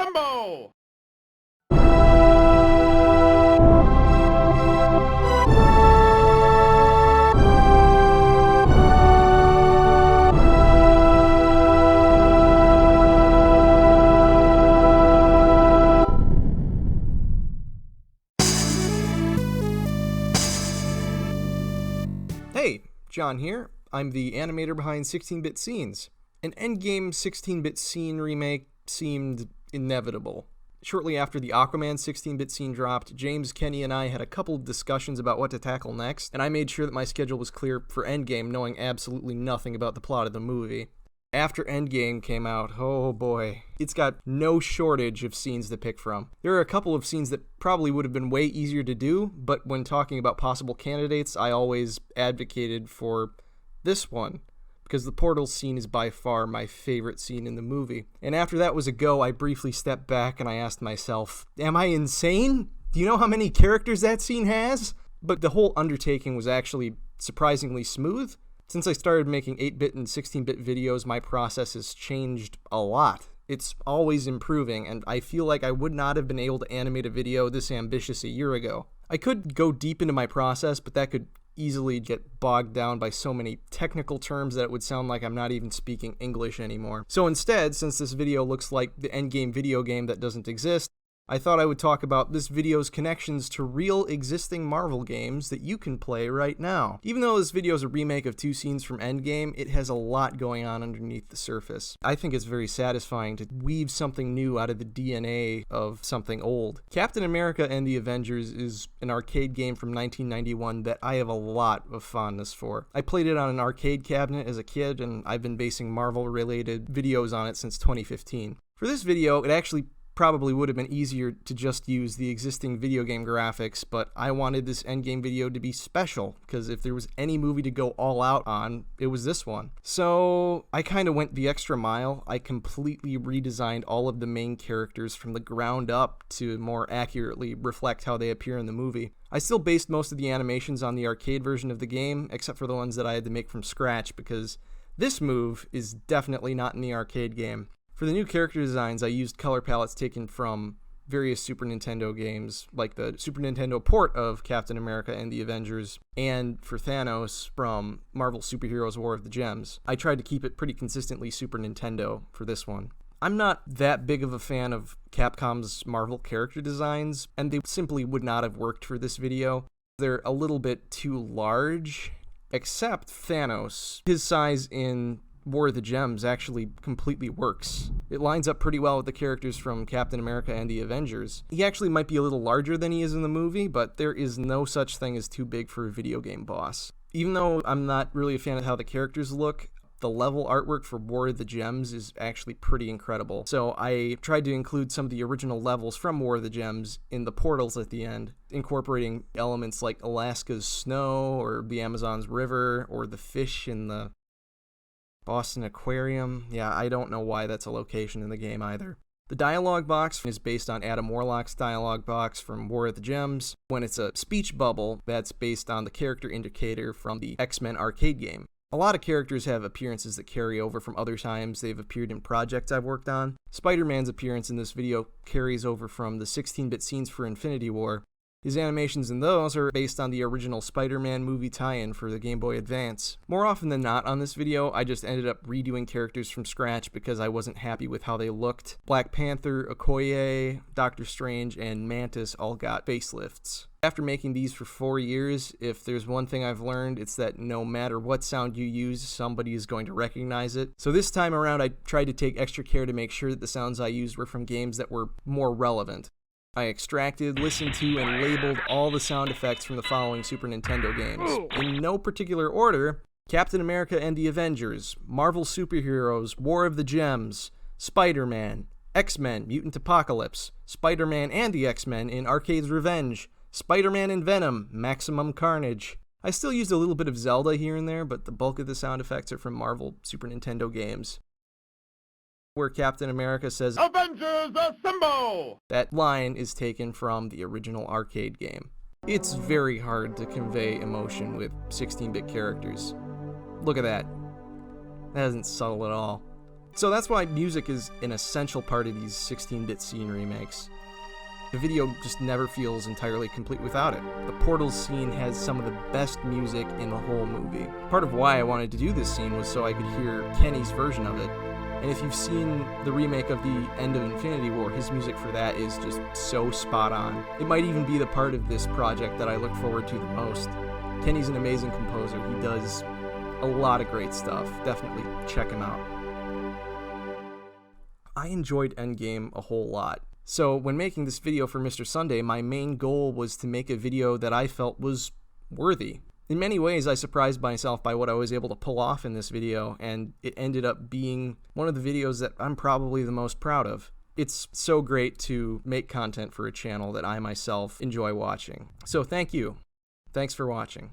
Assemble! Hey, John here. I'm the animator behind 16-Bit Scenes. An Endgame 16-Bit Scene remake seemed inevitable. Shortly after the Aquaman 16-Bit Scene dropped, James, Kenny, and I had a couple of discussions about what to tackle next, and I made sure that my schedule was clear for Endgame, knowing absolutely nothing about the plot of the movie. After Endgame came out, oh boy, it's got no shortage of scenes to pick from. There are a couple of scenes that probably would have been way easier to do, but when talking about possible candidates, I always advocated for this one, because the portal scene is by far my favorite scene in the movie. And after that was a go, I briefly stepped back and I asked myself, am I insane? Do you know how many characters that scene has? But the whole undertaking was actually surprisingly smooth. Since I started making 8-bit and 16-bit videos, my process has changed a lot. It's always improving, and I feel like I would not have been able to animate a video this ambitious a year ago. I could go deep into my process, but that could easily get bogged down by so many technical terms that it would sound like I'm not even speaking English anymore. So instead, since this video looks like the Endgame video game that doesn't exist, I thought I would talk about this video's connections to real existing Marvel games that you can play right now. Even though this video is a remake of 2 scenes from Endgame, it has a lot going on underneath the surface. I think it's very satisfying to weave something new out of the DNA of something old. Captain America and the Avengers is an arcade game from 1991 that I have a lot of fondness for. I played it on an arcade cabinet as a kid, and I've been basing Marvel-related videos on it since 2015. For this video, it actually probably would have been easier to just use the existing video game graphics, but I wanted this Endgame video to be special, because if there was any movie to go all out on, it was this one. So I kind of went the extra mile. I completely redesigned all of the main characters from the ground up to more accurately reflect how they appear in the movie. I still based most of the animations on the arcade version of the game, except for the ones that I had to make from scratch, because this move is definitely not in the arcade game. For the new character designs, I used color palettes taken from various Super Nintendo games, like the Super Nintendo port of Captain America and the Avengers, and for Thanos from Marvel Superheroes War of the Gems. I tried to keep it pretty consistently Super Nintendo for this one. I'm not that big of a fan of Capcom's Marvel character designs, and they simply would not have worked for this video. They're a little bit too large, except Thanos. His size in War of the Gems actually completely works. It lines up pretty well with the characters from Captain America and the Avengers. He actually might be a little larger than he is in the movie, but there is no such thing as too big for a video game boss. Even though I'm not really a fan of how the characters look, the level artwork for War of the Gems is actually pretty incredible. So I tried to include some of the original levels from War of the Gems in the portals at the end, incorporating elements like Alaska's snow, or the Amazon's river, or the fish in the Boston Aquarium. Yeah, I don't know why that's a location in the game either. The dialogue box is based on Adam Warlock's dialogue box from War of the Gems. When it's a speech bubble, that's based on the character indicator from the X-Men arcade game. A lot of characters have appearances that carry over from other times they've appeared in projects I've worked on. Spider-Man's appearance in this video carries over from the 16-bit scenes for Infinity War. His animations in those are based on the original Spider-Man movie tie-in for the Game Boy Advance. More often than not on this video, I just ended up redoing characters from scratch because I wasn't happy with how they looked. Black Panther, Okoye, Doctor Strange, and Mantis all got facelifts. After making these for 4 years, if there's one thing I've learned, it's that no matter what sound you use, somebody is going to recognize it. So this time around, I tried to take extra care to make sure that the sounds I used were from games that were more relevant. I extracted, listened to, and labeled all the sound effects from the following Super Nintendo games. In no particular order: Captain America and the Avengers, Marvel Superheroes, War of the Gems, Spider-Man, X-Men, Mutant Apocalypse, Spider-Man and the X-Men in Arcade's Revenge, Spider-Man and Venom, Maximum Carnage. I still used a little bit of Zelda here and there, but the bulk of the sound effects are from Marvel Super Nintendo games. Where Captain America says, "Avengers Assemble!" That line is taken from the original arcade game. It's very hard to convey emotion with 16-bit characters. Look at that. That isn't subtle at all. So that's why music is an essential part of these 16-bit scene remakes. The video just never feels entirely complete without it. The Portals scene has some of the best music in the whole movie. Part of why I wanted to do this scene was so I could hear Kenny's version of it. And if you've seen the remake of the end of Infinity War, his music for that is just so spot on. It might even be the part of this project that I look forward to the most. Kenny's an amazing composer. He does a lot of great stuff. Definitely check him out. I enjoyed Endgame a whole lot. So when making this video for Mr. Sunday, my main goal was to make a video that I felt was worthy. In many ways, I surprised myself by what I was able to pull off in this video, and it ended up being one of the videos that I'm probably the most proud of. It's so great to make content for a channel that I myself enjoy watching. So thank you. Thanks for watching.